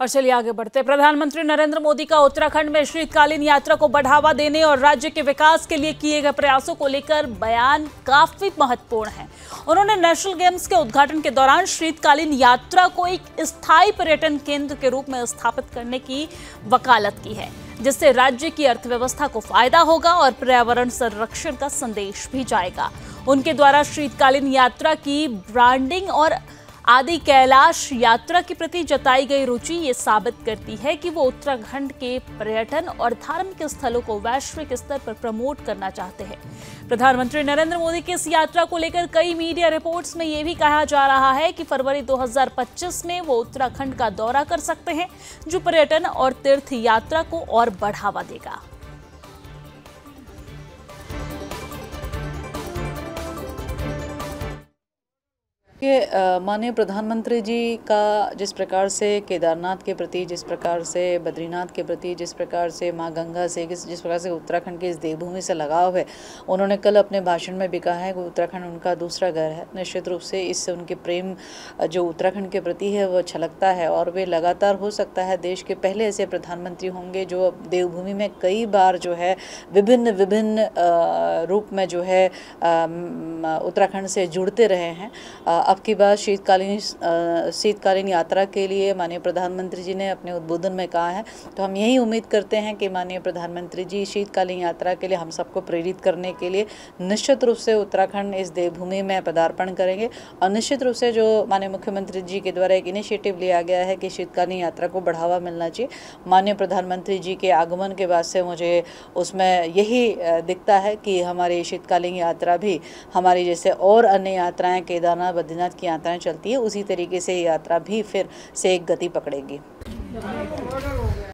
और चलिए आगे बढ़ते। प्रधानमंत्री नरेंद्र मोदी का उत्तराखंड में शीतकालीन यात्रा को बढ़ावा देने और राज्य के विकास के लिए किए गए प्रयासों को लेकर बयान काफी महत्वपूर्ण है। उन्होंने नेशनल गेम्स के उद्घाटन के दौरान शीतकालीन यात्रा को एक स्थायी पर्यटन केंद्र के रूप में स्थापित करने की वकालत की है, जिससे राज्य की अर्थव्यवस्था को फायदा होगा और पर्यावरण संरक्षण का संदेश भी जाएगा। उनके द्वारा शीतकालीन यात्रा की ब्रांडिंग और आदि कैलाश यात्रा के प्रति जताई गई रुचि ये साबित करती है कि वो उत्तराखंड के पर्यटन और धार्मिक स्थलों को वैश्विक स्तर पर प्रमोट करना चाहते हैं। प्रधानमंत्री नरेंद्र मोदी की इस यात्रा को लेकर कई मीडिया रिपोर्ट्स में ये भी कहा जा रहा है कि फरवरी 2025 में वो उत्तराखंड का दौरा कर सकते हैं, जो पर्यटन और तीर्थ यात्रा को और बढ़ावा देगा। माननीय प्रधानमंत्री जी का जिस प्रकार से केदारनाथ के प्रति, जिस प्रकार से बद्रीनाथ के प्रति, जिस प्रकार से माँ गंगा से, जिस प्रकार से उत्तराखंड की इस देवभूमि से लगाव है, उन्होंने कल अपने भाषण में भी कहा है कि उत्तराखंड उनका दूसरा घर है। निश्चित रूप से इससे उनके प्रेम जो उत्तराखंड के प्रति है वो छलकता है और वे लगातार, हो सकता है देश के पहले ऐसे प्रधानमंत्री होंगे जो देवभूमि में कई बार जो है विभिन्न रूप में जो है उत्तराखंड से जुड़ते रहे हैं। अब की बार शीतकालीन यात्रा के लिए माननीय प्रधानमंत्री जी ने अपने उद्बोधन में कहा है, तो हम यही उम्मीद करते हैं कि माननीय प्रधानमंत्री जी शीतकालीन यात्रा के लिए हम सबको प्रेरित करने के लिए निश्चित रूप से उत्तराखंड इस देवभूमि में पदार्पण करेंगे। और निश्चित रूप से जो माननीय मुख्यमंत्री जी के द्वारा एक इनिशिएटिव लिया गया है कि शीतकालीन यात्रा को बढ़ावा मिलना चाहिए, माननीय प्रधानमंत्री जी के आगमन के बाद से मुझे उसमें यही दिखता है कि हमारी शीतकालीन यात्रा भी हमारी जैसे और अन्य यात्राएँ केदारनाथ बद्रीनाथ की यात्राएं चलती है, उसी तरीके से यात्रा भी फिर से एक गति पकड़ेगी।